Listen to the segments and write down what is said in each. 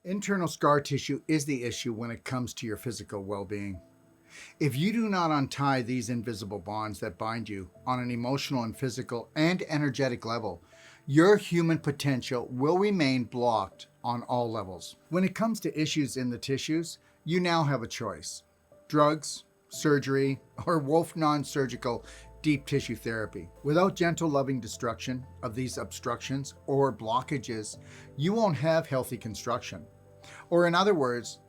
Internal scar tissue is the issue when it comes to your physical well-being. If you do not untie these invisible bonds that bind you on an emotional and physical and energetic level, your human potential will remain blocked on all levels. When it comes to issues in the tissues, you now have a choice: drugs, surgery, or Wolfe Non-Surgical deep tissue therapy. Without gentle, loving destruction of these obstructions or blockages, you won't have healthy construction. Or in other words,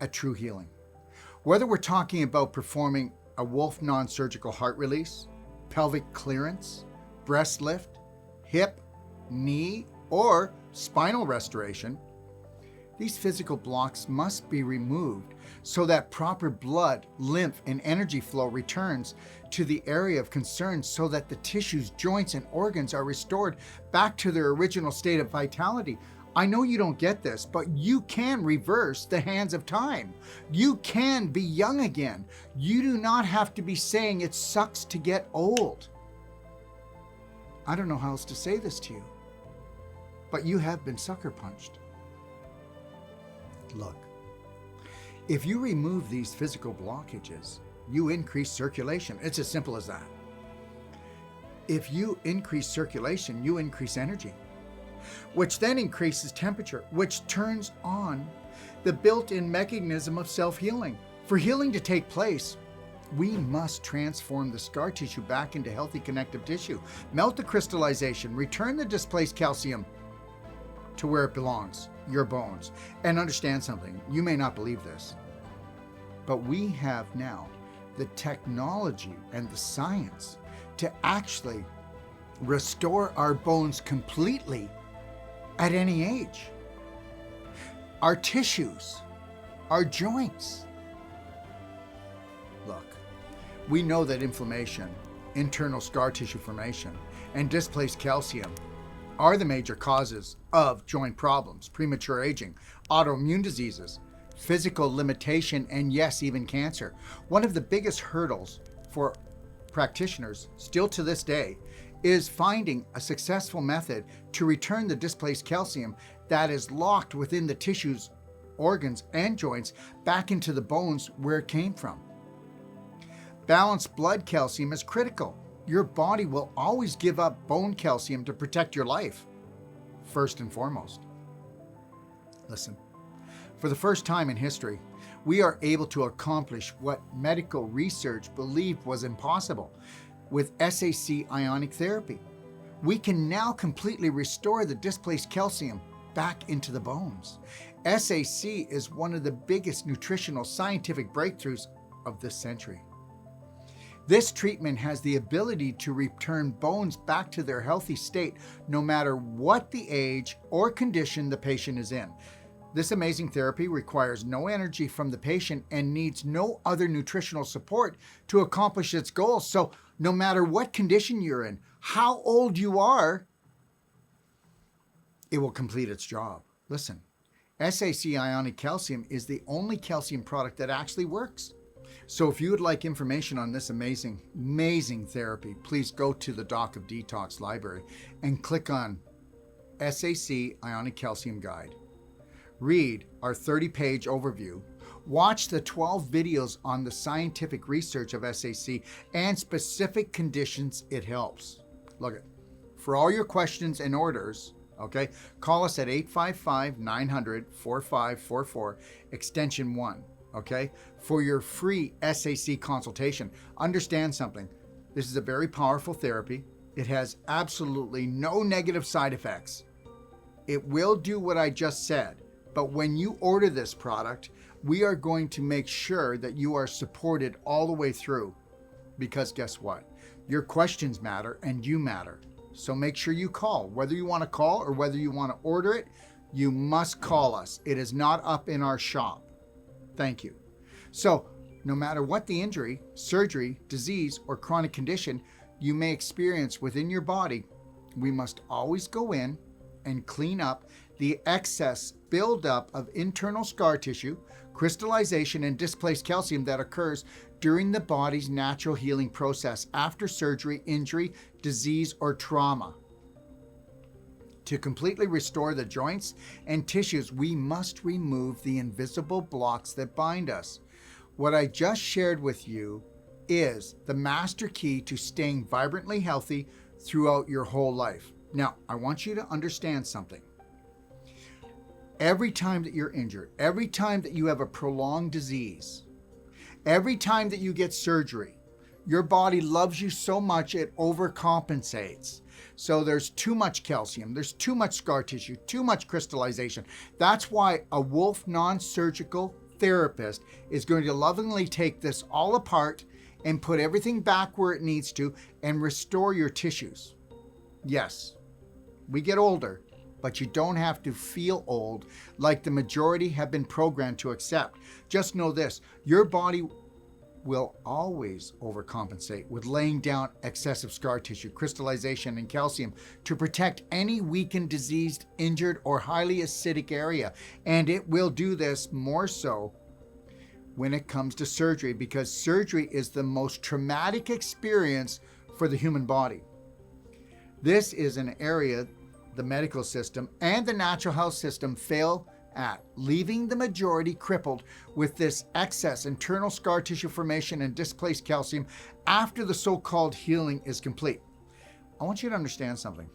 a true healing. Whether we're talking about performing a Wolfe Non-Surgical heart release, pelvic clearance, breast lift, hip, knee, or spinal restoration, these physical blocks must be removed so that proper blood, lymph, and energy flow returns to the area of concern so that the tissues, joints, and organs are restored back to their original state of vitality. I know you don't get this, but you can reverse the hands of time. You can be young again. You do not have to be saying it sucks to get old. I don't know how else to say this to you, but you have been sucker punched. Look, if you remove these physical blockages, you increase circulation. It's as simple as that. If you increase circulation, you increase energy, which then increases temperature, which turns on the built-in mechanism of self-healing. For healing to take place, we must transform the scar tissue back into healthy connective tissue, melt the crystallization, return the displaced calcium to where it belongs, your bones. And understand something, you may not believe this, but we have now the technology and the science to actually restore our bones completely at any age. Our tissues, our joints. Look, we know that inflammation, internal scar tissue formation, and displaced calcium are the major causes of joint problems, premature aging, autoimmune diseases, physical limitation, and yes, even cancer. One of the biggest hurdles for practitioners, still to this day, is finding a successful method to return the displaced calcium that is locked within the tissues, organs, and joints back into the bones where it came from. Balanced blood calcium is critical. Your body will always give up bone calcium to protect your life, first and foremost. Listen, for the first time in history, we are able to accomplish what medical research believed was impossible with Sac Ionic Therapy. We can now completely restore the displaced calcium back into the bones. SAC is one of the biggest nutritional scientific breakthroughs of this century. This treatment has the ability to return bones back to their healthy state no matter what the age or condition the patient is in. This amazing therapy requires no energy from the patient and needs no other nutritional support to accomplish its goals. So no matter what condition you're in, how old you are, it will complete its job. Listen, Sac Ionic Calcium is the only calcium product that actually works. So if you would like information on this amazing, amazing therapy, please go to the Doc of Detox library and click on Sac Ionic Calcium Guide. Read our 30-page overview. Watch the 12 videos on the scientific research of SAC and specific conditions it helps. Look it. For all your questions and orders, okay, call us at 855-900-4544, extension 1. Okay, for your free SAC consultation. Understand something. This is a very powerful therapy. It has absolutely no negative side effects. It will do what I just said, but when you order this product, we are going to make sure that you are supported all the way through, because guess what? Your questions matter and you matter. So make sure you call. Whether you want to call or whether you want to order it, you must call us. It is not up in our shop. Thank you. So, no matter what the injury, surgery, disease, or chronic condition you may experience within your body, we must always go in and clean up the excess buildup of internal scar tissue, crystallization, and displaced calcium that occurs during the body's natural healing process after surgery, injury, disease, or trauma. To completely restore the joints and tissues, we must remove the invisible blocks that bind us. What I just shared with you is the master key to staying vibrantly healthy throughout your whole life. Now, I want you to understand something. Every time that you're injured, every time that you have a prolonged disease, every time that you get surgery, your body loves you so much it overcompensates. So there's too much calcium, there's too much scar tissue, too much crystallization. That's why a Wolfe Non-Surgical therapist is going to lovingly take this all apart and put everything back where it needs to and restore your tissues. Yes, we get older, but you don't have to feel old like the majority have been programmed to accept. Just know this, your body will always overcompensate with laying down excessive scar tissue, crystallization, and calcium to protect any weakened, diseased, injured, or highly acidic area. And it will do this more so when it comes to surgery, because surgery is the most traumatic experience for the human body. This is an area the medical system and the natural health system fail at, leaving the majority crippled with this excess internal scar tissue formation and displaced calcium after the so-called healing is complete. I want you to understand something,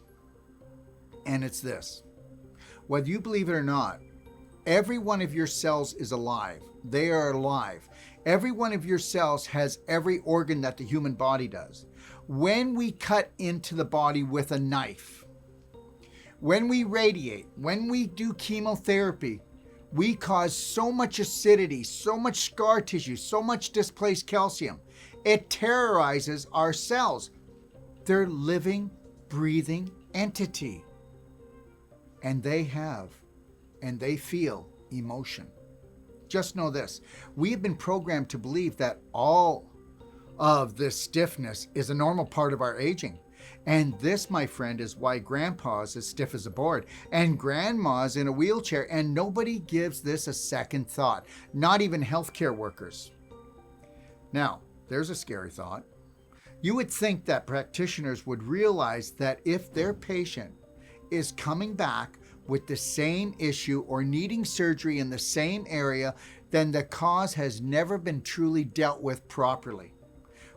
and it's this. Whether you believe it or not, every one of your cells is alive. They are alive. Every one of your cells has every organ that the human body does. When we cut into the body with a knife, when we radiate, when we do chemotherapy, we cause so much acidity, so much scar tissue, so much displaced calcium. It terrorizes our cells. They're living, breathing entity. And they feel emotion. Just know this, we have been programmed to believe that all of this stiffness is a normal part of our aging. And this, my friend, is why grandpa's as stiff as a board and grandma's in a wheelchair, and nobody gives this a second thought, not even healthcare workers. Now, there's a scary thought. You would think that practitioners would realize that if their patient is coming back with the same issue or needing surgery in the same area, then the cause has never been truly dealt with properly,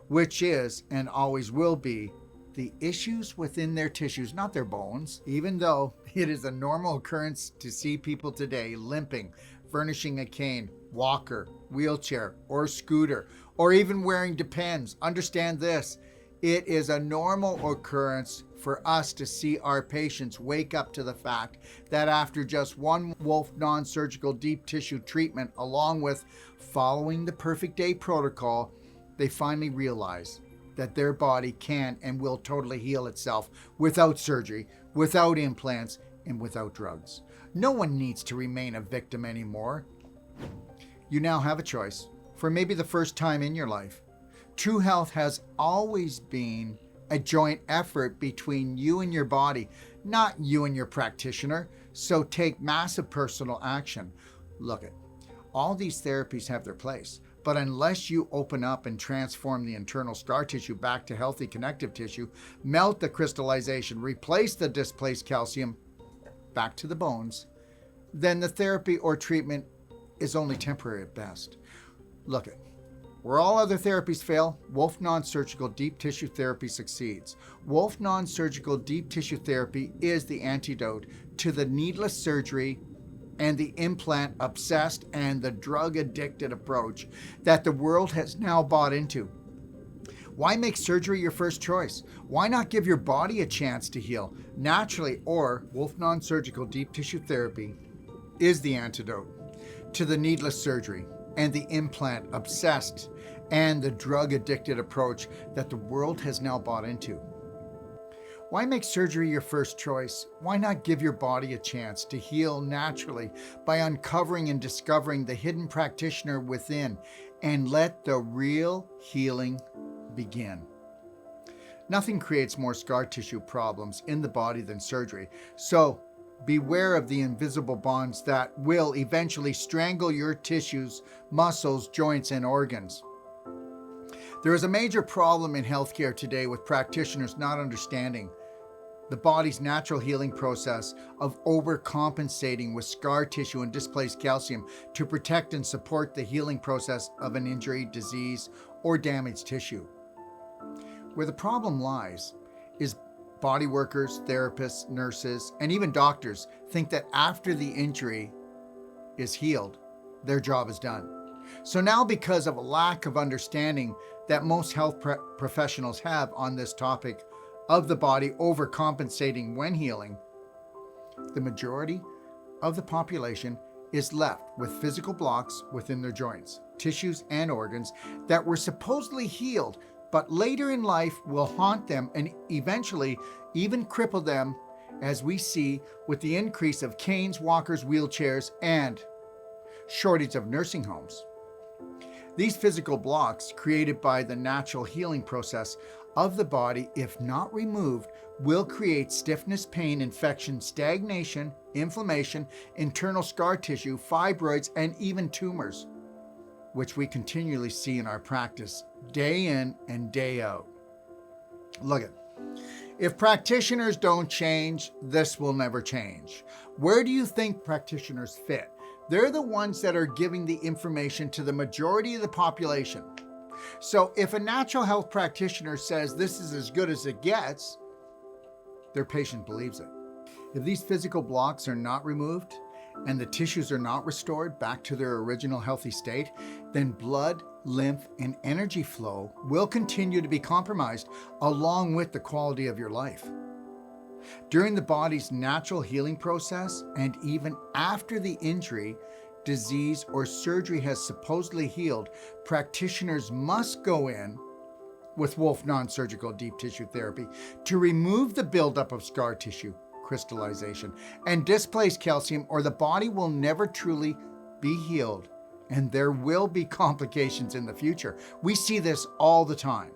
which is and always will be the issues within their tissues, not their bones. Even though it is a normal occurrence to see people today limping, furnishing a cane, walker, wheelchair, or scooter, or even wearing Depends, understand this, it is a normal occurrence for us to see our patients wake up to the fact that after just one Wolfe Non-Surgical deep tissue treatment, along with following the Perfect Day protocol, they finally realize that their body can and will totally heal itself without surgery, without implants, and without drugs. No one needs to remain a victim anymore. You now have a choice, for maybe the first time in your life. True health has always been a joint effort between you and your body, not you and your practitioner. So take massive personal action. Look it, all these therapies have their place. But unless you open up and transform the internal scar tissue back to healthy connective tissue, melt the crystallization, replace the displaced calcium back to the bones, then the therapy or treatment is only temporary at best. Look it, where all other therapies fail, Wolfe Non-Surgical Deep Tissue Therapy succeeds. Wolfe Non-Surgical Deep Tissue Therapy is the antidote to the needless surgery and the implant obsessed and the drug addicted approach that the world has now bought into. Why make surgery your first choice? Why not give your body a chance to heal naturally? Or Wolfe Non-Surgical Deep Tissue Therapy is the antidote to the needless surgery and the implant obsessed and the drug addicted approach that the world has now bought into. Why make surgery your first choice? Why not give your body a chance to heal naturally by uncovering and discovering the hidden practitioner within and let the real healing begin? Nothing creates more scar tissue problems in the body than surgery. So beware of the invisible bonds that will eventually strangle your tissues, muscles, joints, and organs. There is a major problem in healthcare today with practitioners not understanding the body's natural healing process of overcompensating with scar tissue and displaced calcium to protect and support the healing process of an injury, disease, or damaged tissue. Where the problem lies is body workers, therapists, nurses, and even doctors think that after the injury is healed, their job is done. So now, because of a lack of understanding that most health professionals have on this topic of the body overcompensating when healing, the majority of the population is left with physical blocks within their joints, tissues, and organs that were supposedly healed, but later in life will haunt them and eventually even cripple them, as we see with the increase of canes, walkers, wheelchairs, and shortage of nursing homes. These physical blocks created by the natural healing process of the body, if not removed, will create stiffness, pain, infection, stagnation, inflammation, internal scar tissue, fibroids, and even tumors, which we continually see in our practice day in and day out. Look at, if practitioners don't change, this will never change. Where do you think practitioners fit? They're the ones that are giving the information to the majority of the population. So if a natural health practitioner says this is as good as it gets, their patient believes it. If these physical blocks are not removed and the tissues are not restored back to their original healthy state, then blood, lymph, and energy flow will continue to be compromised along with the quality of your life. During the body's natural healing process and even after the injury, disease, or surgery has supposedly healed, practitioners must go in with Wolfe Non-Surgical deep tissue therapy to remove the buildup of scar tissue, crystallization, and displaced calcium, or the body will never truly be healed and there will be complications in the future. We see this all the time.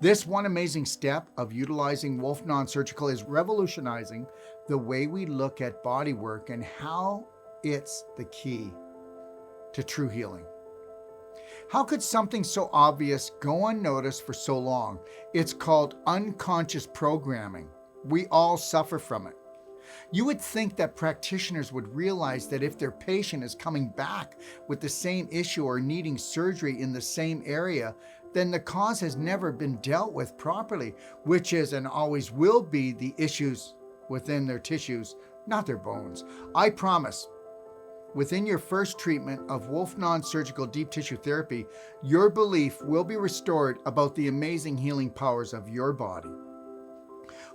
This one amazing step of utilizing Wolfe Non-Surgical is revolutionizing the way we look at body work and how it's the key to true healing. How could something so obvious go unnoticed for so long? It's called unconscious programming. We all suffer from it. You would think that practitioners would realize that if their patient is coming back with the same issue or needing surgery in the same area, then the cause has never been dealt with properly, which is and always will be the issues within their tissues, not their bones. I promise, within your first treatment of Wolfe Non-Surgical deep tissue therapy, your belief will be restored about the amazing healing powers of your body.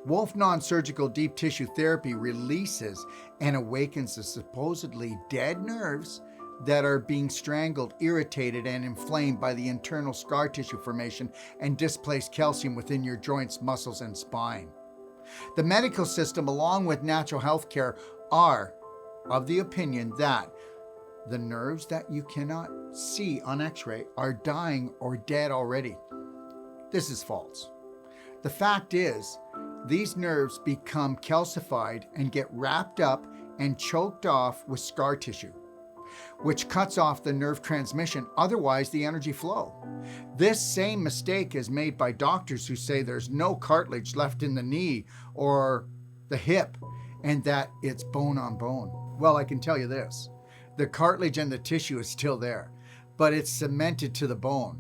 Wolfe Non-Surgical deep tissue therapy releases and awakens the supposedly dead nerves that are being strangled, irritated, and inflamed by the internal scar tissue formation and displaced calcium within your joints, muscles, and spine. The medical system, along with natural health care, are of the opinion that the nerves that you cannot see on X-ray are dying or dead already. This is false. The fact is, these nerves become calcified and get wrapped up and choked off with scar tissue, which cuts off the nerve transmission, otherwise the energy flow. This same mistake is made by doctors who say there's no cartilage left in the knee or the hip and that it's bone on bone. Well, I can tell you this, the cartilage and the tissue is still there, but it's cemented to the bone.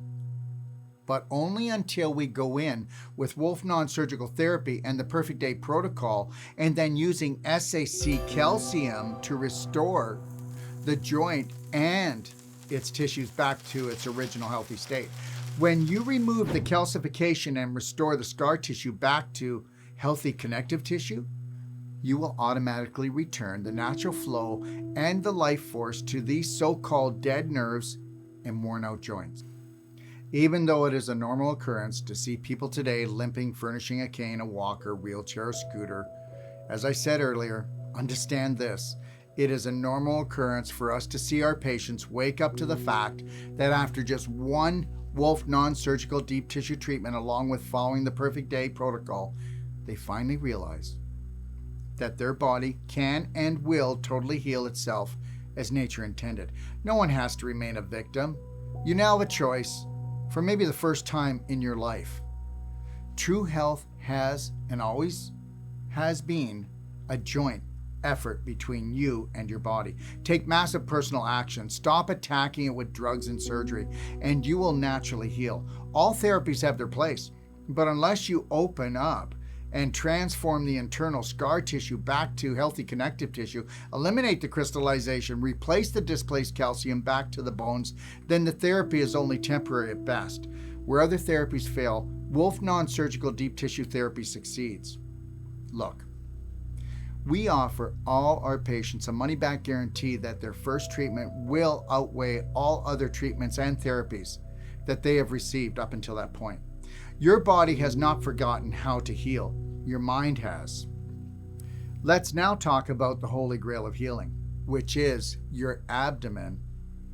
But only until we go in with Wolfe Non-Surgical therapy and the Perfect Day protocol, and then using SAC calcium to restore the joint and its tissues back to its original healthy state. When you remove the calcification and restore the scar tissue back to healthy connective tissue, you will automatically return the natural flow and the life force to these so-called dead nerves and worn out joints. Even though it is a normal occurrence to see people today limping, furnishing a cane, a walker, wheelchair, or scooter, as I said earlier, understand this. It is a normal occurrence for us to see our patients wake up to the fact that after just one Wolfe Non-Surgical deep tissue treatment, along with following the Perfect Day protocol, they finally realize that their body can and will totally heal itself as nature intended. No one has to remain a victim. You now have a choice for maybe the first time in your life. True health has and always has been a joint effort between you and your body. Take massive personal action. Stop attacking it with drugs and surgery, and you will naturally heal. All therapies have their place, but unless you open up and transform the internal scar tissue back to healthy connective tissue, eliminate the crystallization, replace the displaced calcium back to the bones, then the therapy is only temporary at best. Where other therapies fail, Wolfe Non-Surgical Deep Tissue Therapy succeeds. Look, we offer all our patients a money-back guarantee that their first treatment will outweigh all other treatments and therapies that they have received up until that point. Your body has not forgotten how to heal. Your mind has. Let's now talk about the holy grail of healing, which is your abdomen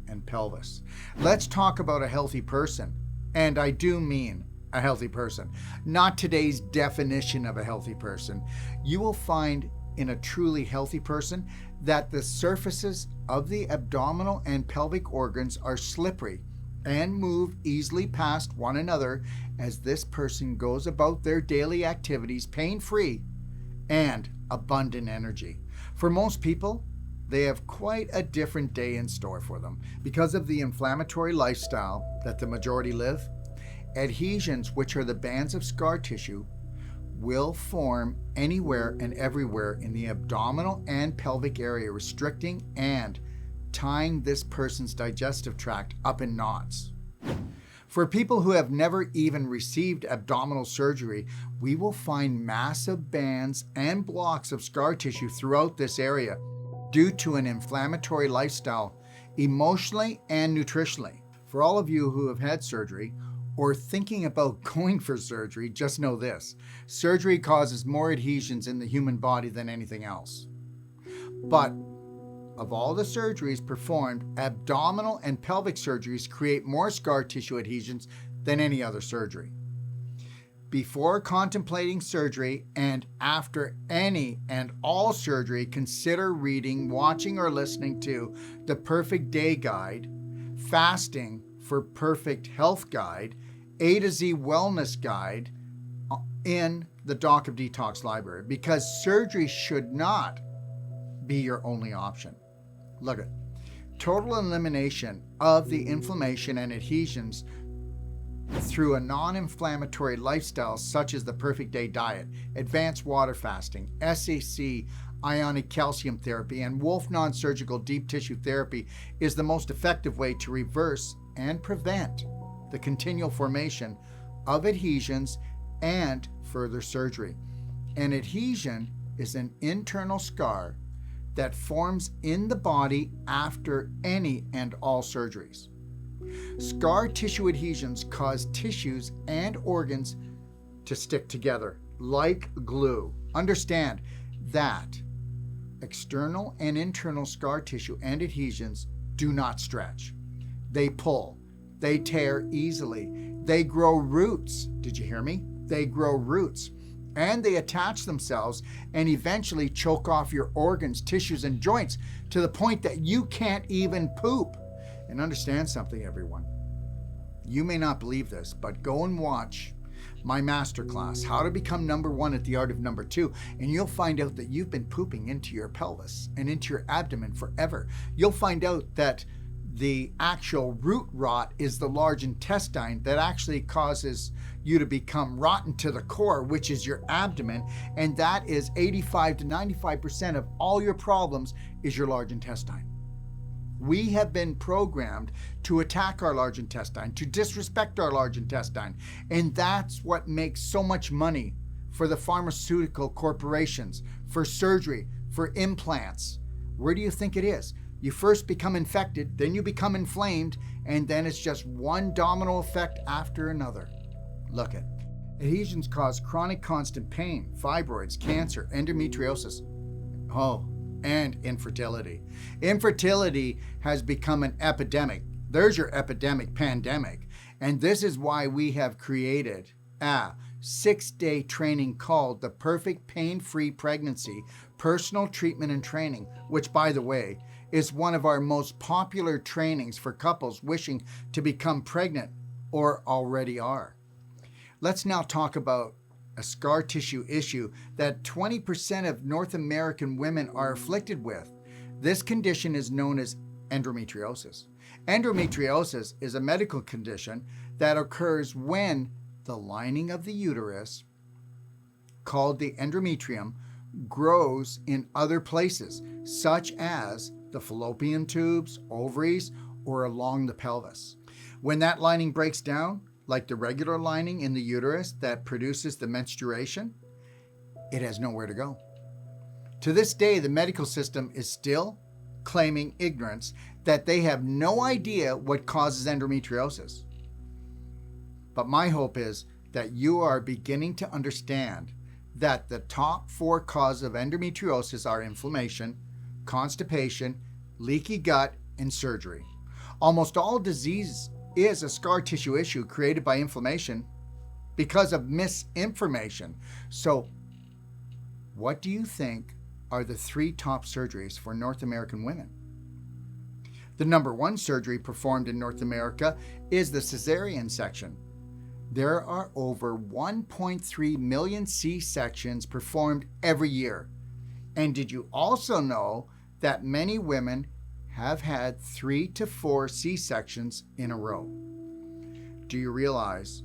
and pelvis. Let's talk about a healthy person, and I do mean a healthy person, not today's definition of a healthy person. You will find in a truly healthy person that the surfaces of the abdominal and pelvic organs are slippery and move easily past one another as this person goes about their daily activities pain-free and abundant energy. For most people, they have quite a different day in store for them. Because of the inflammatory lifestyle that the majority live, adhesions, which are the bands of scar tissue, will form anywhere and everywhere in the abdominal and pelvic area, restricting and tying this person's digestive tract up in knots. For people who have never even received abdominal surgery, we will find massive bands and blocks of scar tissue throughout this area due to an inflammatory lifestyle, emotionally and nutritionally. For all of you who have had surgery or thinking about going for surgery, just know this: surgery causes more adhesions in the human body than anything else. But of all the surgeries performed, abdominal and pelvic surgeries create more scar tissue adhesions than any other surgery. Before contemplating surgery and after any and all surgery, consider reading, watching, or listening to the Perfect Day Guide, Fasting for Perfect Health Guide, A to Z Wellness Guide in the Doc of Detox library, because surgery should not be your only option. Look at total elimination of the inflammation and adhesions through a non-inflammatory lifestyle such as the Perfect Day diet, advanced water fasting, Sac Ionic Calcium Therapy, and Wolfe Non-Surgical Deep Tissue Therapy is the most effective way to reverse and prevent the continual formation of adhesions and further surgery. An adhesion is an internal scar that forms in the body after any and all surgeries. Scar tissue adhesions cause tissues and organs to stick together like glue. Understand that external and internal scar tissue and adhesions do not stretch. They pull. They tear easily. They grow roots. Did you hear me? They grow roots. And they attach themselves and eventually choke off your organs, tissues, and joints to the point that you can't even poop. And understand something, everyone. You may not believe this, but go and watch my masterclass, How to Become Number One at the Art of Number Two, and you'll find out that you've been pooping into your pelvis and into your abdomen forever. You'll find out that the actual root rot is the large intestine that actually causes you to become rotten to the core, which is your abdomen, and that is 85 to 95% of all your problems is your large intestine. We have been programmed to attack our large intestine, to disrespect our large intestine, and that's what makes so much money for the pharmaceutical corporations, for surgery, for implants. Where do you think it is? You first become infected, then you become inflamed, and then it's just one domino effect after another. Look at adhesions cause chronic constant pain, fibroids, cancer, endometriosis, and infertility. Infertility has become an epidemic. There's your epidemic pandemic. And this is why we have created a 6-day training called the Perfect Pain-Free Pregnancy Personal Treatment and Training, which, by the way, is one of our most popular trainings for couples wishing to become pregnant or already are. Let's now talk about a scar tissue issue that 20% of North American women are afflicted with. This condition is known as endometriosis. Endometriosis is a medical condition that occurs when the lining of the uterus, called the endometrium, grows in other places, such as the fallopian tubes, ovaries, or along the pelvis. When that lining breaks down, like the regular lining in the uterus that produces the menstruation, it has nowhere to go. To this day, the medical system is still claiming ignorance, that they have no idea what causes endometriosis. But my hope is that you are beginning to understand that the top 4 causes of endometriosis are inflammation, constipation, leaky gut, and surgery. Almost all disease is a scar tissue issue created by inflammation because of misinformation. So, what do you think are the 3 top surgeries for North American women? The number 1 surgery performed in North America is the cesarean section. There are over 1.3 million C-sections performed every year. And did you also know that many women have had 3 to 4 C-sections in a row? Do you realize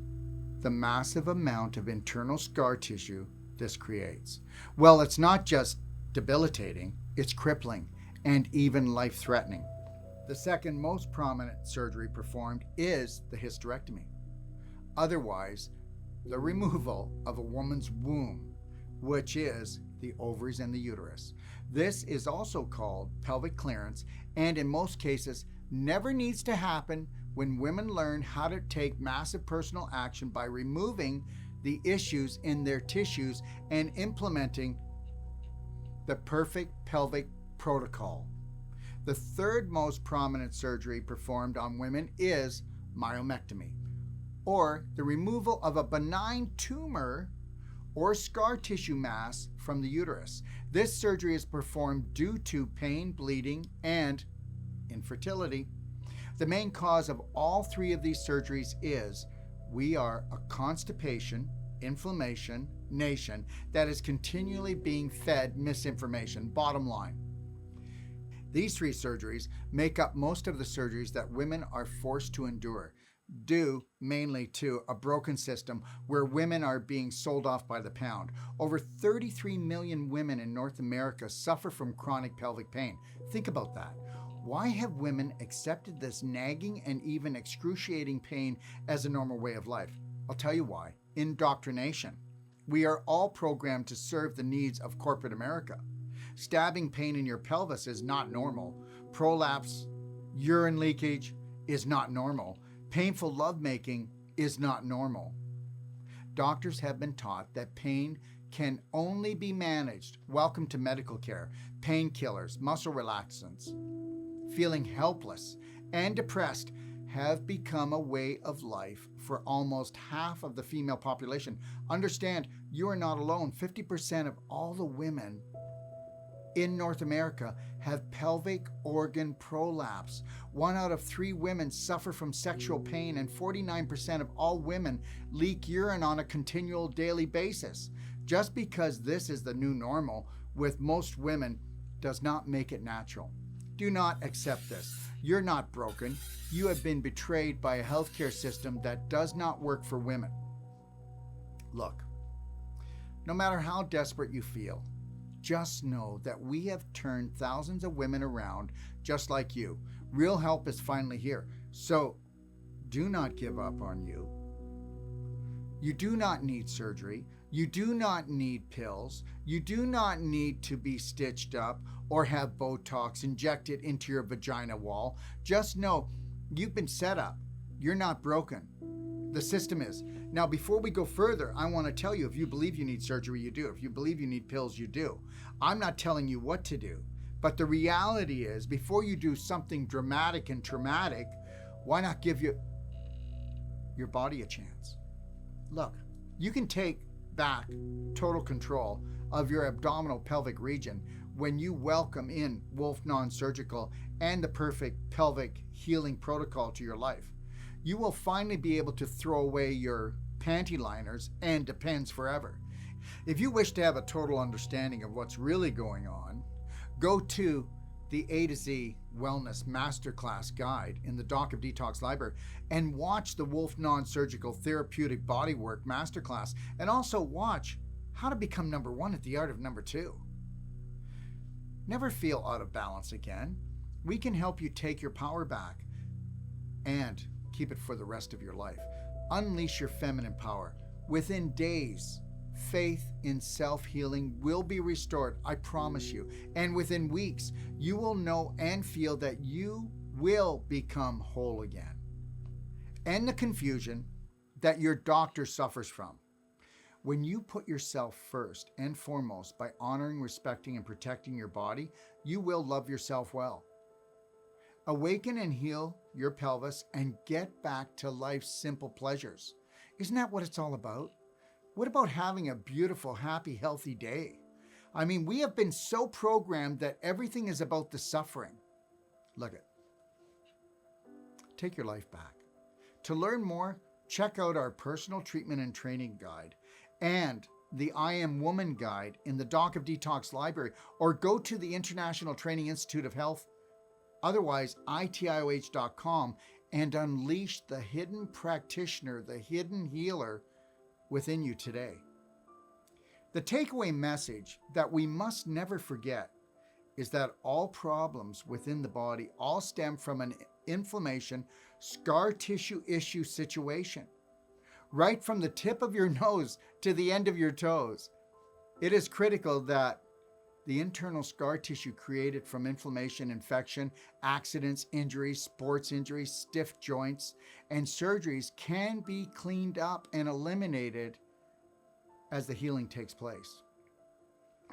the massive amount of internal scar tissue this creates? Well, it's not just debilitating, it's crippling and even life-threatening. The second most prominent surgery performed is the hysterectomy, otherwise the removal of a woman's womb, which is the ovaries and the uterus. This is also called pelvic clearance, and in most cases never needs to happen when women learn how to take massive personal action by removing the issues in their tissues and implementing the perfect pelvic protocol. The third most prominent surgery performed on women is myomectomy, or the removal of a benign tumor or scar tissue mass from the uterus. This surgery is performed due to pain, bleeding, and infertility. The main cause of all 3 of these surgeries is we are a constipation, inflammation nation that is continually being fed misinformation. Bottom line. These 3 surgeries make up most of the surgeries that women are forced to endure, due mainly to a broken system where women are being sold off by the pound. Over 33 million women in North America suffer from chronic pelvic pain. Think about that. Why have women accepted this nagging and even excruciating pain as a normal way of life? I'll tell you why. Indoctrination. We are all programmed to serve the needs of corporate America. Stabbing pain in your pelvis is not normal. Prolapse, urine leakage is not normal. Painful lovemaking is not normal. Doctors have been taught that pain can only be managed. Welcome to medical care. Painkillers, muscle relaxants, feeling helpless and depressed have become a way of life for almost half of the female population. Understand, you are not alone. 50% of all the women in North America have pelvic organ prolapse. 1 out of 3 women suffer from sexual pain, and 49% of all women leak urine on a continual daily basis. Just because this is the new normal with most women does not make it natural. Do not accept this. You're not broken. You have been betrayed by a healthcare system that does not work for women. Look, no matter how desperate you feel, just know that we have turned thousands of women around just like you. Real help is finally here. So do not give up on you. You do not need surgery. You do not need pills. You do not need to be stitched up or have Botox injected into your vagina wall. Just know you've been set up. You're not broken. The system is. Now, before we go further, I want to tell you, if you believe you need surgery, you do. If you believe you need pills, you do. I'm not telling you what to do. But the reality is, before you do something dramatic and traumatic, why not give your body a chance? Look, you can take back total control of your abdominal pelvic region when you welcome in Wolfe Non-Surgical and the perfect pelvic healing protocol to your life. You will finally be able to throw away your panty liners, and Depends forever. If you wish to have a total understanding of what's really going on, go to the A to Z Wellness Masterclass Guide in the Doc of Detox library and watch the Wolfe Non-Surgical Therapeutic Bodywork Masterclass, and also watch How to Become Number One at the Art of Number Two. Never feel out of balance again. We can help you take your power back and keep it for the rest of your life. Unleash your feminine power. Within days, faith in self-healing will be restored, I promise you. And within weeks, you will know and feel that you will become whole again. End the confusion that your doctor suffers from. When you put yourself first and foremost by honoring, respecting, and protecting your body, you will love yourself well. Awaken and heal your pelvis and get back to life's simple pleasures. Isn't that what it's all about? What about having a beautiful, happy, healthy day? I mean, we have been so programmed that everything is about the suffering. Look it. Take your life back. To learn more, check out our personal treatment and training guide and the I Am Woman guide in the Doc of Detox library, or go to the International Training Institute of Health, otherwise itioh.com, and unleash the hidden practitioner, the hidden healer within you today. The takeaway message that we must never forget is that all problems within the body all stem from an inflammation, scar tissue issue situation. Right from the tip of your nose to the end of your toes. It is critical that the internal scar tissue created from inflammation, infection, accidents, injuries, sports injuries, stiff joints, and surgeries can be cleaned up and eliminated as the healing takes place.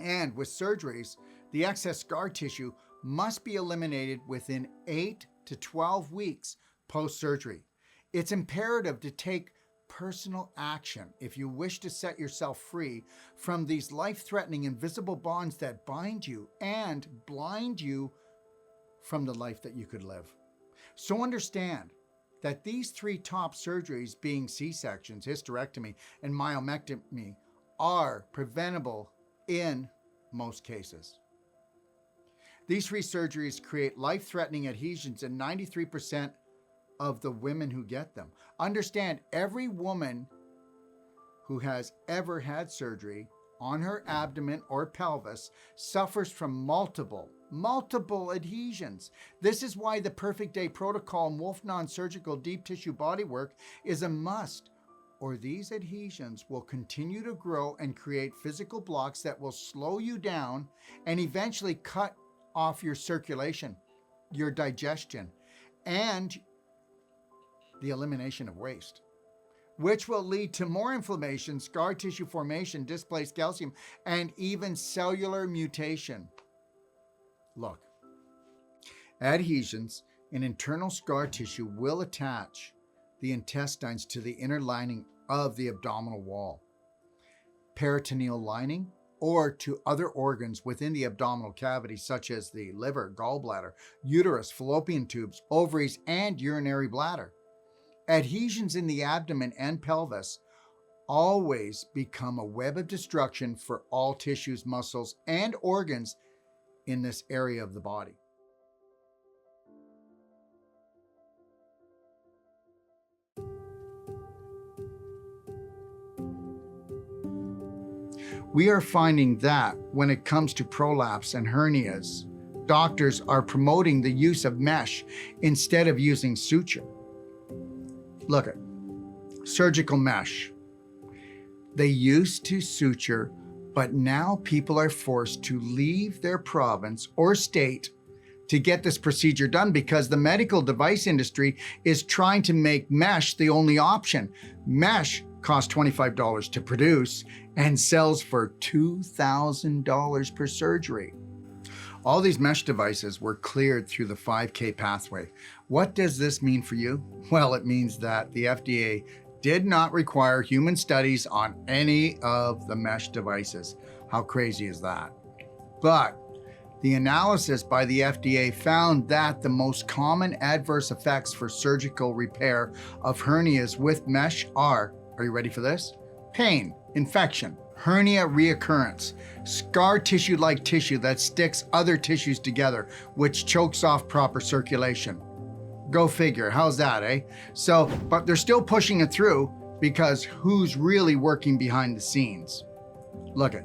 And with surgeries, the excess scar tissue must be eliminated within 8 to 12 weeks post-surgery. It's imperative to take personal action if you wish to set yourself free from these life-threatening invisible bonds that bind you and blind you from the life that you could live. So understand that these three top surgeries, being C-sections, hysterectomy, and myomectomy, are preventable in most cases. These three surgeries create life-threatening adhesions in 93% of the women who get them. Understand, every woman who has ever had surgery on her abdomen or pelvis suffers from multiple adhesions. This is why the Perfect Day Protocol and Wolfe Non-Surgical Deep Tissue Bodywork is a must, or these adhesions will continue to grow and create physical blocks that will slow you down and eventually cut off your circulation, your digestion, and the elimination of waste, which will lead to more inflammation, scar tissue formation, displaced calcium, and even cellular mutation. Look, adhesions in internal scar tissue will attach the intestines to the inner lining of the abdominal wall, peritoneal lining, or to other organs within the abdominal cavity, such as the liver, gallbladder, uterus, fallopian tubes, ovaries, and urinary bladder. Adhesions in the abdomen and pelvis always become a web of destruction for all tissues, muscles, and organs in this area of the body. We are finding that when it comes to prolapse and hernias, doctors are promoting the use of mesh instead of using suture. Look at surgical mesh. They used to suture, but now people are forced to leave their province or state to get this procedure done because the medical device industry is trying to make mesh the only option. Mesh costs $25 to produce and sells for $2,000 per surgery. All these mesh devices were cleared through the 5K pathway. What does this mean for you? Well, it means that the FDA did not require human studies on any of the mesh devices. How crazy is that? But the analysis by the FDA found that the most common adverse effects for surgical repair of hernias with mesh are Are you ready for this? Pain, infection, hernia reoccurrence, scar tissue-like tissue that sticks other tissues together, which chokes off proper circulation. Go figure, how's that, eh? So, but they're still pushing it through because who's really working behind the scenes? Look it.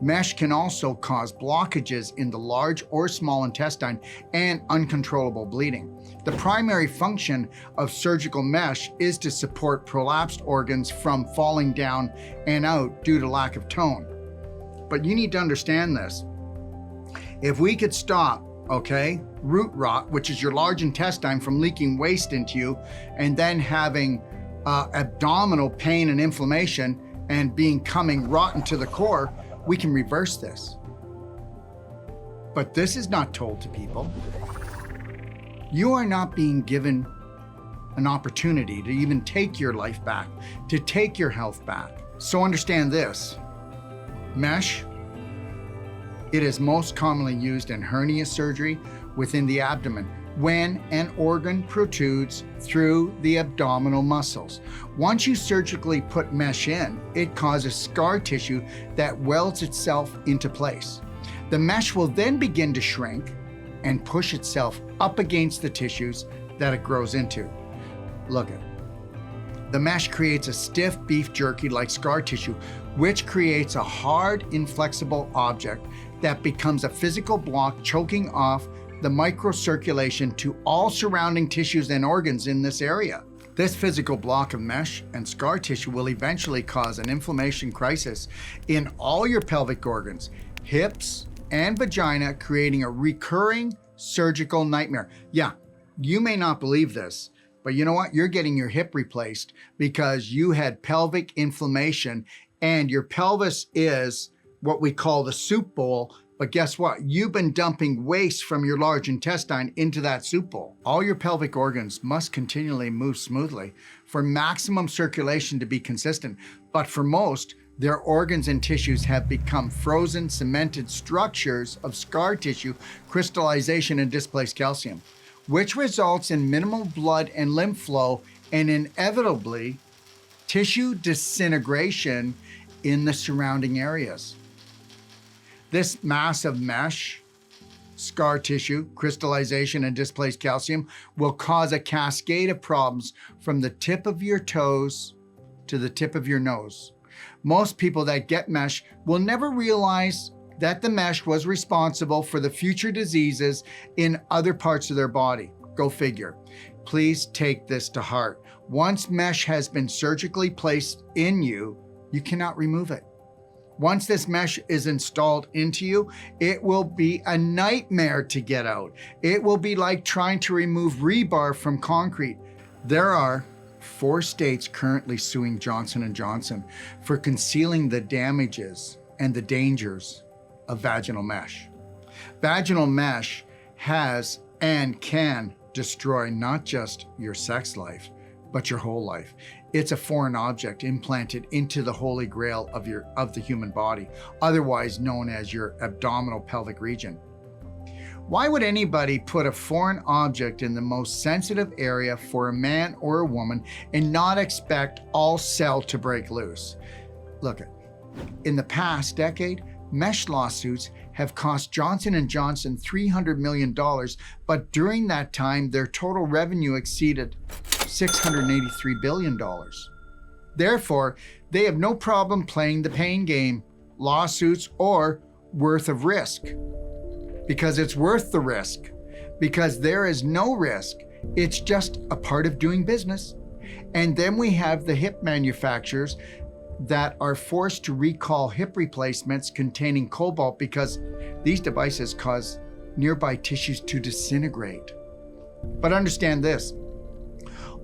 Mesh can also cause blockages in the large or small intestine and uncontrollable bleeding. The primary function of surgical mesh is to support prolapsed organs from falling down and out due to lack of tone. But you need to understand this. If we could stop, root rot, which is your large intestine from leaking waste into you and then having abdominal pain and inflammation and becoming rotten to the core, we can reverse this. But this is not told to people. You are not being given an opportunity to even take your life back, to take your health back. So understand this. Mesh, it is most commonly used in hernia surgery within the abdomen when an organ protrudes through the abdominal muscles. Once you surgically put mesh in, it causes scar tissue that welds itself into place. The mesh will then begin to shrink and push itself up against the tissues that it grows into. Look at it. The mesh creates a stiff beef jerky like scar tissue, which creates a hard, inflexible object that becomes a physical block, choking off the microcirculation to all surrounding tissues and organs in this area. This physical block of mesh and scar tissue will eventually cause an inflammation crisis in all your pelvic organs, hips and vagina, creating a recurring surgical nightmare. Yeah, you may not believe this, but you know what? You're getting your hip replaced because you had pelvic inflammation and your pelvis is what we call the soup bowl. But guess what? You've been dumping waste from your large intestine into that soup bowl. All your pelvic organs must continually move smoothly for maximum circulation to be consistent. But for most, their organs and tissues have become frozen, cemented structures of scar tissue, crystallization, and displaced calcium, which results in minimal blood and lymph flow and inevitably tissue disintegration in the surrounding areas. This mass of mesh, scar tissue, crystallization, and displaced calcium will cause a cascade of problems from the tip of your toes to the tip of your nose. Most people that get mesh will never realize that the mesh was responsible for the future diseases in other parts of their body. Go figure. Please take this to heart. Once mesh has been surgically placed in you, you cannot remove it. Once this mesh is installed into you, it will be a nightmare to get out. It will be like trying to remove rebar from concrete. There are 4 states currently suing Johnson & Johnson for concealing the damages and the dangers of vaginal mesh. Vaginal mesh has and can destroy not just your sex life, but your whole life. It's a foreign object implanted into the holy grail of the human body, otherwise known as your abdominal pelvic region. Why would anybody put a foreign object in the most sensitive area for a man or a woman and not expect all cell to break loose? Look, in the past decade, mesh lawsuits have cost Johnson & Johnson $300 million, but during that time, their total revenue exceeded $683 billion. Therefore, they have no problem playing the pain game, lawsuits, or worth of risk. Because it's worth the risk. Because there is no risk. It's just a part of doing business. And then we have the hip manufacturers that are forced to recall hip replacements containing cobalt because these devices cause nearby tissues to disintegrate. But understand this,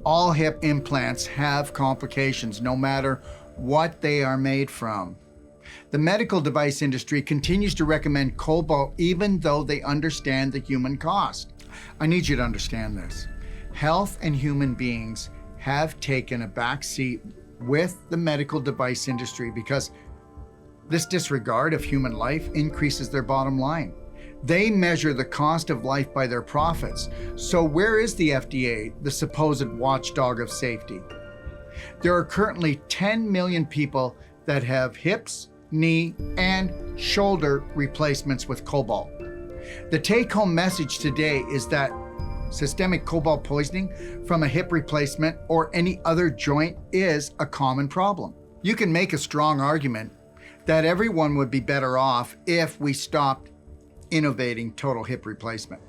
all hip implants have complications no matter what they are made from. The medical device industry continues to recommend cobalt even though they understand the human cost. I need you to understand this. Health and human beings have taken a back seat with the medical device industry because this disregard of human life increases their bottom line. They measure the cost of life by their profits. So where is the FDA, the supposed watchdog of safety? There are currently 10 million people that have hips, knee, and shoulder replacements with cobalt. The take-home message today is that systemic cobalt poisoning from a hip replacement or any other joint is a common problem. You can make a strong argument that everyone would be better off if we stopped innovating total hip replacement.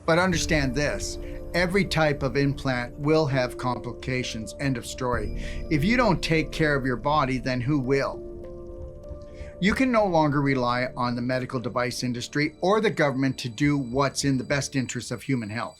But understand this, every type of implant will have complications, end of story. If you don't take care of your body, then who will? You can no longer rely on the medical device industry or the government to do what's in the best interest of human health.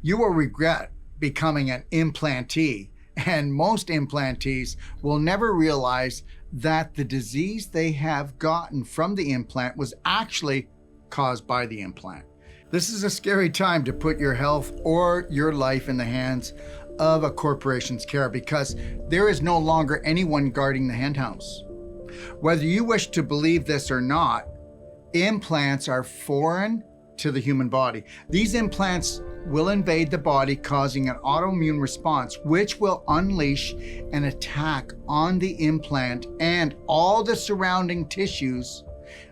You will regret becoming an implantee, and most implantees will never realize that the disease they have gotten from the implant was actually caused by the implant. This is a scary time to put your health or your life in the hands of a corporation's care, because there is no longer anyone guarding the henhouse. Whether you wish to believe this or not, implants are foreign to the human body. These implants will invade the body, causing an autoimmune response, which will unleash an attack on the implant and all the surrounding tissues,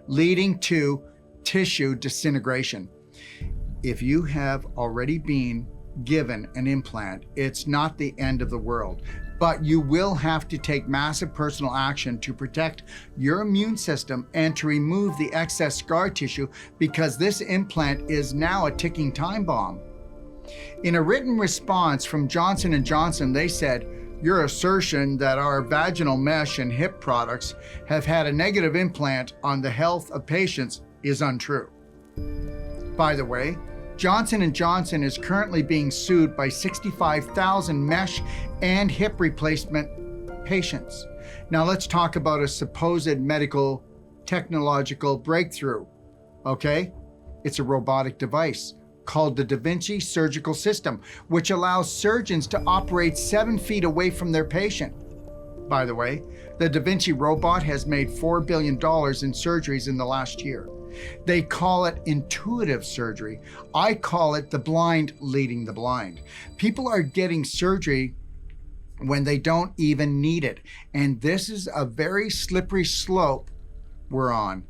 leading to tissue disintegration. If you have already been given an implant, it's not the end of the world, but you will have to take massive personal action to protect your immune system and to remove the excess scar tissue, because this implant is now a ticking time bomb. In a written response from Johnson & Johnson, they said, "Your assertion that our vaginal mesh and hip products have had a negative impact on the health of patients is untrue." By the way, Johnson & Johnson is currently being sued by 65,000 mesh and hip replacement patients. Now let's talk about a supposed medical technological breakthrough, okay? It's a robotic device called the Vinci surgical system, which allows surgeons to operate 7 feet away from their patient. By the way, the Vinci robot has made $4 billion in surgeries in the last year. They call it intuitive surgery. I call it the blind leading the blind. People are getting surgery when they don't even need it. And this is a very slippery slope we're on,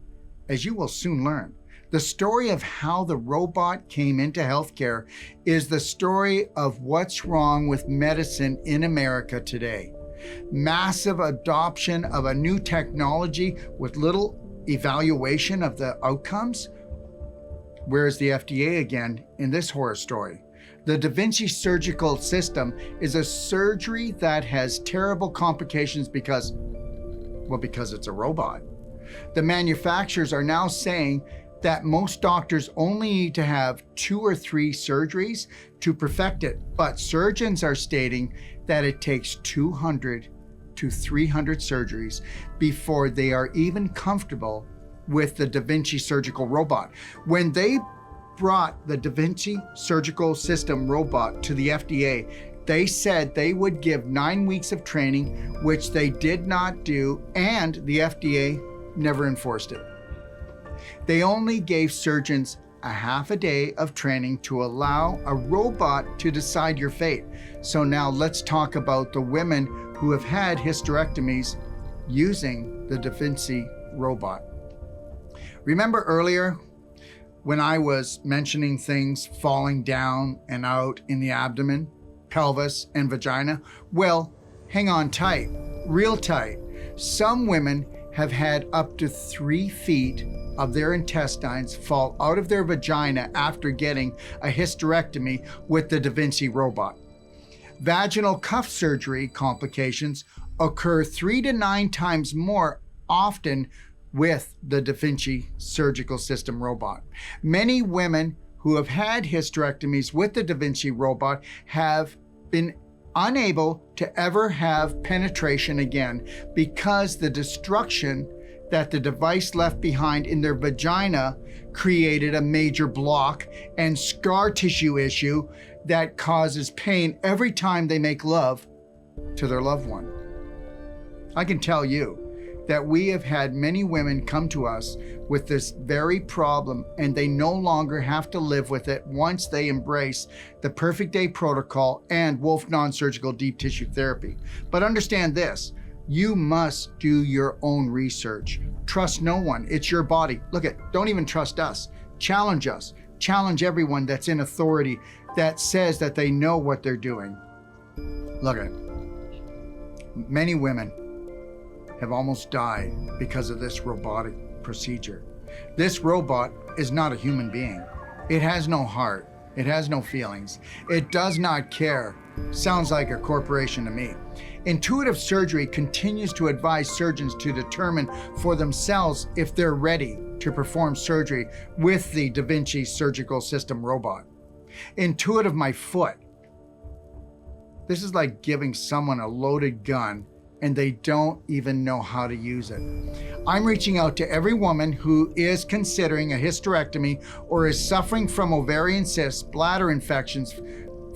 as you will soon learn. The story of how the robot came into healthcare is the story of what's wrong with medicine in America today. Massive adoption of a new technology with little evaluation of the outcomes. Where's the FDA again in this horror story? The Vinci surgical system is a surgery that has terrible complications because it's a robot. The manufacturers are now saying that most doctors only need to have 2 or 3 surgeries to perfect it, but surgeons are stating that it takes 200 to 300 surgeries before they are even comfortable with the Vinci surgical robot. When they brought the Vinci surgical system robot to the FDA, they said they would give 9 weeks of training, which they did not do, and the FDA never enforced it. They only gave surgeons a half a day of training to allow a robot to decide your fate. So now let's talk about the women who have had hysterectomies using the Vinci robot. Remember earlier when I was mentioning things falling down and out in the abdomen, pelvis, and vagina? Well, hang on tight, real tight. Some women have had up to 3 feet of their intestines fall out of their vagina after getting a hysterectomy with the Vinci robot. Vaginal cuff surgery complications occur 3 to 9 times more often with the Vinci surgical system robot. Many women who have had hysterectomies with the Vinci robot have been unable to ever have penetration again because the destruction that the device left behind in their vagina created a major block and scar tissue issue that causes pain every time they make love to their loved one. I can tell you that we have had many women come to us with this very problem, and they no longer have to live with it once they embrace the Perfect Day protocol and Wolfe Non-Surgical deep tissue therapy. But understand this, you must do your own research. Trust no one. It's your body. Look don't even trust us. Challenge us. Challenge everyone that's in authority that says that they know what they're doing. Look many women have almost died because of this robotic procedure. This robot is not a human being. It has no heart. It has no feelings. It does not care. Sounds like a corporation to me. Intuitive Surgery continues to advise surgeons to determine for themselves if they're ready to perform surgery with the Vinci surgical system robot. Intuitive my foot. This is like giving someone a loaded gun and they don't even know how to use it. I'm reaching out to every woman who is considering a hysterectomy or is suffering from ovarian cysts, bladder infections,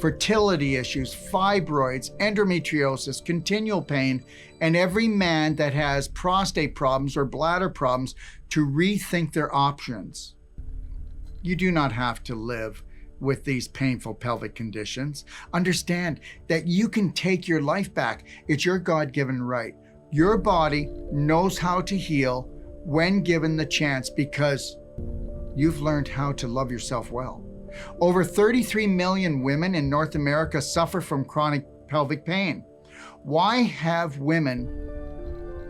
fertility issues, fibroids, endometriosis, continual pain, and every man that has prostate problems or bladder problems to rethink their options. You do not have to live with these painful pelvic conditions. Understand that you can take your life back. It's your God-given right. Your body knows how to heal when given the chance because you've learned how to love yourself well. Over 33 million women in North America suffer from chronic pelvic pain. Why have women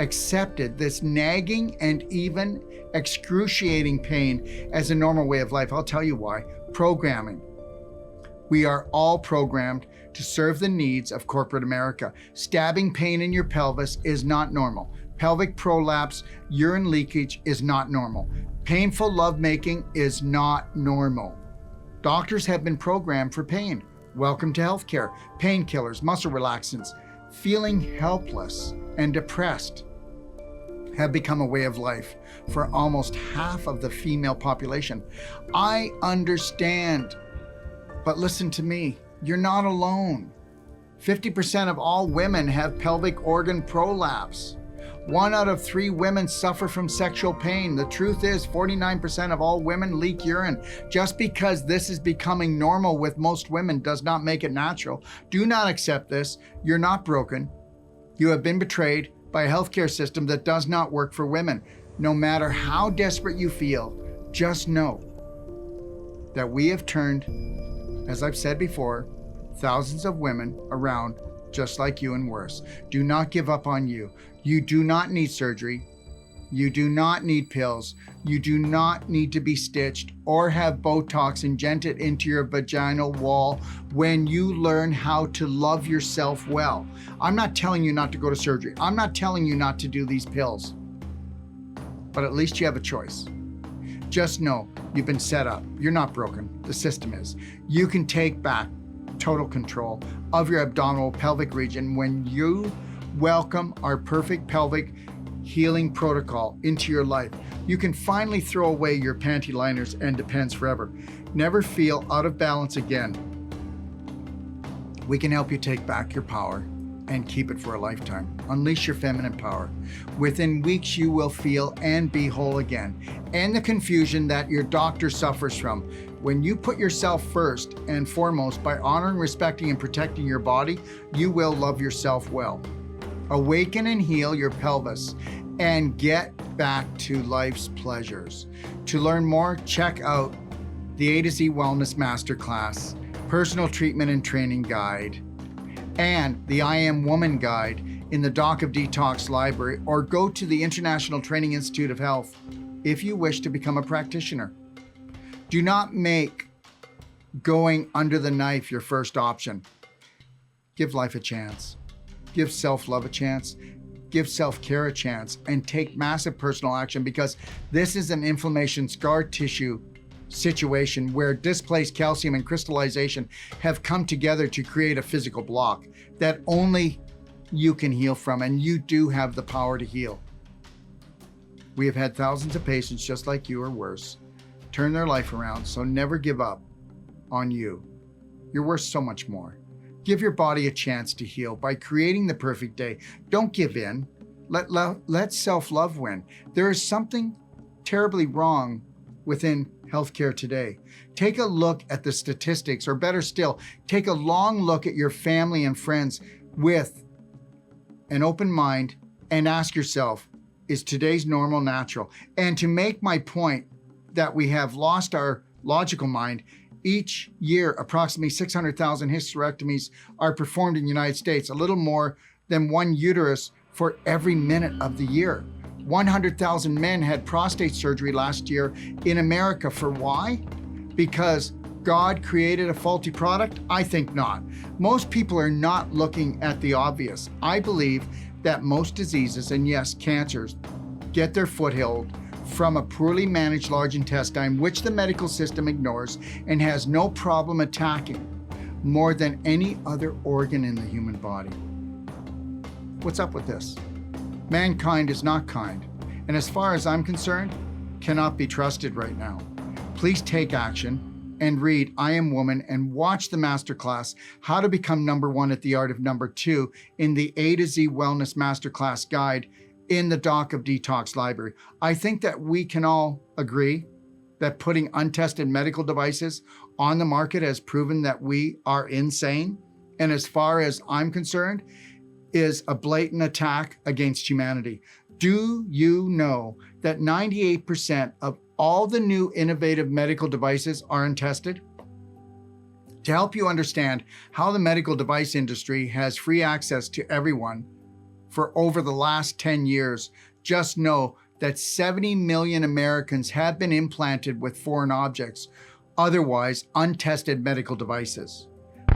accepted this nagging and even excruciating pain as a normal way of life? I'll tell you why. Programming. We are all programmed to serve the needs of corporate America. Stabbing pain in your pelvis is not normal. Pelvic prolapse, urine leakage is not normal. Painful lovemaking is not normal. Doctors have been programmed for pain. Welcome to healthcare. Painkillers, muscle relaxants, feeling helpless and depressed have become a way of life for almost half of the female population. I understand, but listen to me, you're not alone. 50% of all women have pelvic organ prolapse. 1 out of 3 women suffer from sexual pain. The truth is 49% of all women leak urine. Just because this is becoming normal with most women does not make it natural. Do not accept this. You're not broken. You have been betrayed by a healthcare system that does not work for women. No matter how desperate you feel, just know that we have turned, as I've said before, thousands of women around just like you and worse. Do not give up on you. You do not need surgery. You do not need pills. You do not need to be stitched or have Botox injected into your vaginal wall when you learn how to love yourself well. I'm not telling you not to go to surgery. I'm not telling you not to do these pills. But at least you have a choice. Just know you've been set up. You're not broken. The system is. You can take back total control of your abdominal pelvic region when you welcome our perfect pelvic healing protocol into your life. You can finally throw away your panty liners and Depends forever. Never feel out of balance again. We can help you take back your power and keep it for a lifetime. Unleash your feminine power. Within weeks, you will feel and be whole again. And the confusion that your doctor suffers from. When you put yourself first and foremost by honoring, respecting, and protecting your body, you will love yourself well. Awaken and heal your pelvis and get back to life's pleasures. To learn more, check out the A to Z Wellness Masterclass, Personal Treatment and Training Guide, and the I Am Woman Guide in the Doc of Detox library, or go to the International Training Institute of Health if you wish to become a practitioner. Do not make going under the knife your first option. Give life a chance. Give self-love a chance. Give self-care a chance, and take massive personal action, because this is an inflammation scar tissue situation where displaced calcium and crystallization have come together to create a physical block that only you can heal from, and you do have the power to heal. We have had thousands of patients just like you or worse turn their life around, so never give up on you. You're worth so much more. Give your body a chance to heal by creating the perfect day. Don't give in. Let self-love win. There is something terribly wrong within healthcare today. Take a look at the statistics, or better still, take a long look at your family and friends with an open mind and ask yourself, is today's normal natural? And to make my point that we have lost our logical mind, each year, approximately 600,000 hysterectomies are performed in the United States, a little more than one uterus for every minute of the year. 100,000 men had prostate surgery last year in America. For why? Because God created a faulty product? I think not. Most people are not looking at the obvious. I believe that most diseases, and yes, cancers, get their foothold from a poorly managed large intestine, which the medical system ignores and has no problem attacking more than any other organ in the human body. What's up with this? Mankind is not kind, and as far as I'm concerned, cannot be trusted right now. Please take action and read I Am Woman and watch the masterclass, How to Become Number One at the Art of Number Two, in the A to Z Wellness Masterclass Guide in the Doc of Detox library. I think that we can all agree that putting untested medical devices on the market has proven that we are insane, and as far as I'm concerned, is a blatant attack against humanity. Do you know that 98% of all the new innovative medical devices are untested? To help you understand how the medical device industry has free access to everyone for over the last 10 years, just know that 70 million Americans have been implanted with foreign objects, otherwise untested medical devices.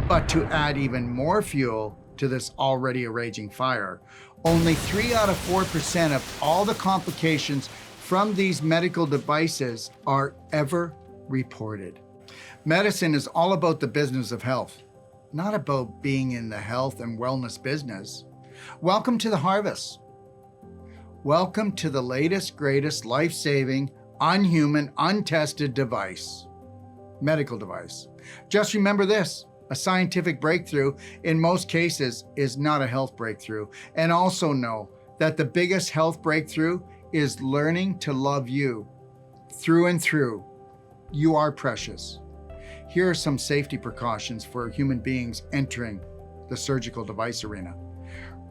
But to add even more fuel to this already a raging fire, only 3 out of 4% of all the complications from these medical devices are ever reported. Medicine is all about the business of health, not about being in the health and wellness business. Welcome to the harvest. Welcome to the latest, greatest, life-saving, unhuman, untested device, medical device. Just remember this. A scientific breakthrough in most cases is not a health breakthrough. And also know that the biggest health breakthrough is learning to love you through and through. You are precious. Here are some safety precautions for human beings entering the surgical device arena.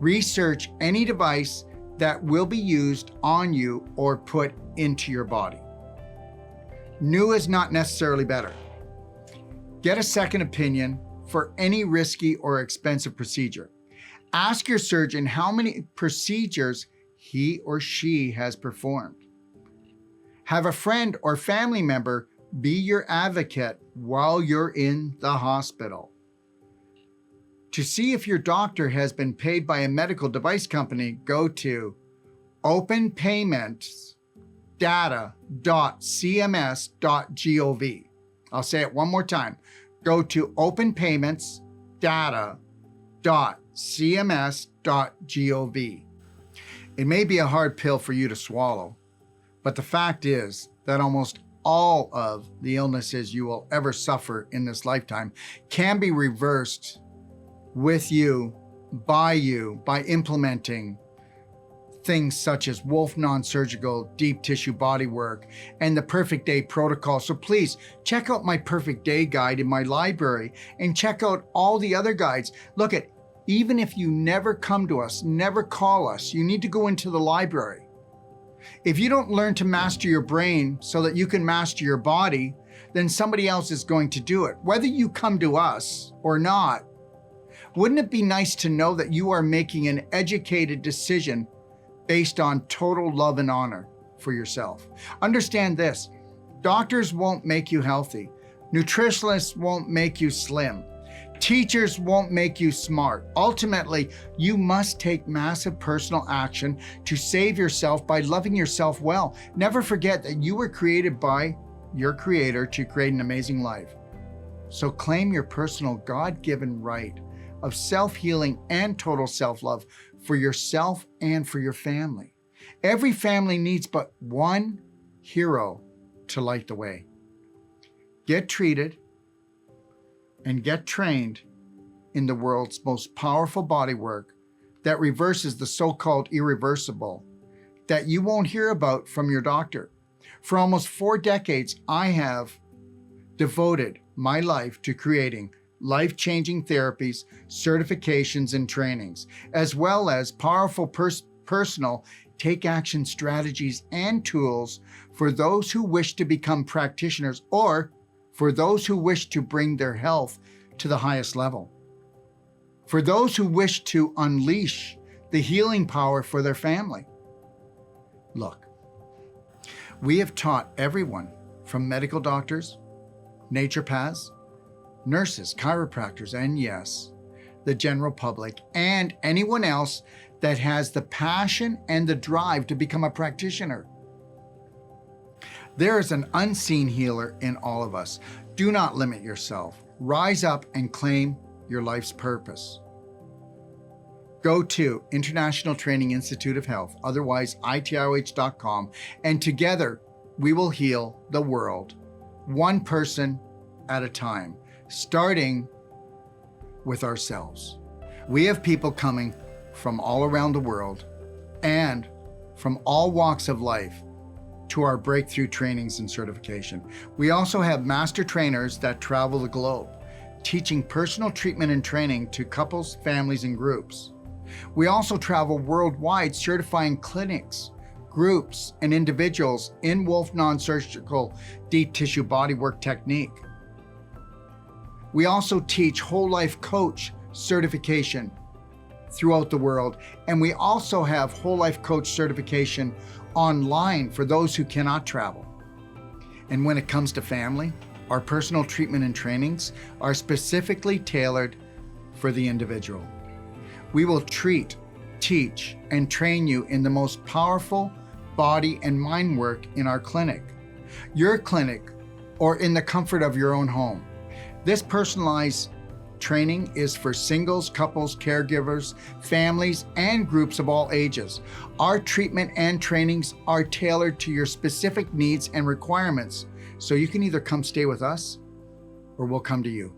Research any device that will be used on you or put into your body. New is not necessarily better. Get a second opinion for any risky or expensive procedure. Ask your surgeon how many procedures he or she has performed. Have a friend or family member be your advocate while you're in the hospital. To see if your doctor has been paid by a medical device company, go to openpaymentsdata.cms.gov. I'll say it one more time. Go to openpaymentsdata.cms.gov. It may be a hard pill for you to swallow, but the fact is that almost all of the illnesses you will ever suffer in this lifetime can be reversed with you, by implementing things such as Wolfe Non-Surgical deep tissue body work and the Perfect Day protocol. So please check out my Perfect Day guide in my library and check out all the other guides. Look at, even if you never come to us, never call us, you need to go into the library. If you don't learn to master your brain so that you can master your body, then somebody else is going to do it. Whether you come to us or not, wouldn't it be nice to know that you are making an educated decision based on total love and honor for yourself? Understand this, doctors won't make you healthy. Nutritionists won't make you slim. Teachers won't make you smart. Ultimately, you must take massive personal action to save yourself by loving yourself well. Never forget that you were created by your Creator to create an amazing life. So claim your personal God-given right of self-healing and total self-love for yourself and for your family. Every family needs but one hero to light the way. Get treated and get trained in the world's most powerful bodywork, that reverses the so-called irreversible that you won't hear about from your doctor. For almost 4 decades, I have devoted my life to creating life-changing therapies, certifications, and trainings, as well as powerful personal take-action strategies and tools for those who wish to become practitioners or for those who wish to bring their health to the highest level. For those who wish to unleash the healing power for their family. Look, we have taught everyone from medical doctors, naturopaths, nurses, chiropractors, and yes, the general public, and anyone else that has the passion and the drive to become a practitioner. There is an unseen healer in all of us. Do not limit yourself. Rise up and claim your life's purpose. Go to International Training Institute of Health, otherwise ITIOH.com, and together we will heal the world, one person at a time, starting with ourselves. We have people coming from all around the world and from all walks of life to our breakthrough trainings and certification. We also have master trainers that travel the globe, teaching personal treatment and training to couples, families, and groups. We also travel worldwide, certifying clinics, groups, and individuals in Wolfe Non-Surgical deep tissue bodywork technique. We also teach whole life coach certification throughout the world, and we also have whole life coach certification online for those who cannot travel. And when it comes to family, our personal treatment and trainings are specifically tailored for the individual. We will treat, teach, and train you in the most powerful body and mind work in our clinic, your clinic, or in the comfort of your own home. This personalized training is for singles, couples, caregivers, families, and groups of all ages. Our treatment and trainings are tailored to your specific needs and requirements, so you can either come stay with us or we'll come to you.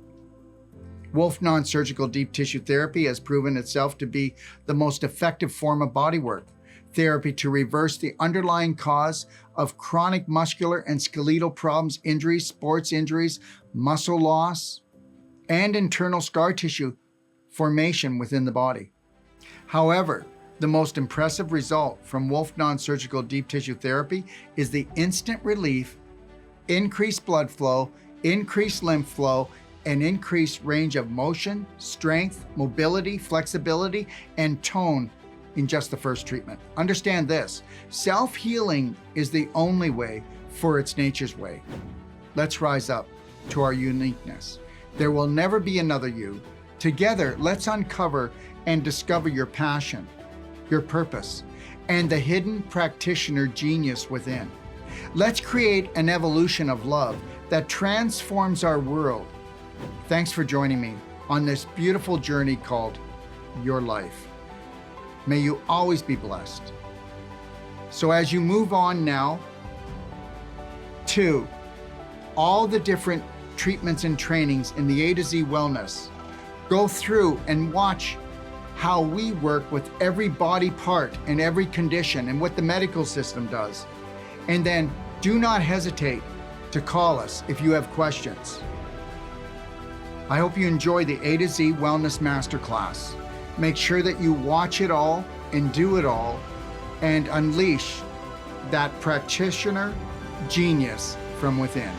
Wolfe Non-Surgical Deep Tissue Therapy has proven itself to be the most effective form of bodywork therapy to reverse the underlying cause of chronic muscular and skeletal problems, injuries, sports injuries, muscle loss, and internal scar tissue formation within the body. However, the most impressive result from Wolfe Non-Surgical Deep Tissue Therapy is the instant relief, increased blood flow, increased lymph flow, and increased range of motion, strength, mobility, flexibility, and tone in just the first treatment. Understand this, self-healing is the only way for its nature's way. Let's rise up to our uniqueness. There will never be another you. Together, let's uncover and discover your passion, your purpose, and the hidden practitioner genius within. Let's create an evolution of love that transforms our world. Thanks for joining me on this beautiful journey called your life. May you always be blessed. So as you move on now to all the different treatments and trainings in the A to Z Wellness, go through and watch how we work with every body part and every condition and what the medical system does. And then do not hesitate to call us if you have questions. I hope you enjoy the A to Z Wellness Masterclass. Make sure that you watch it all and do it all and unleash that practitioner genius from within.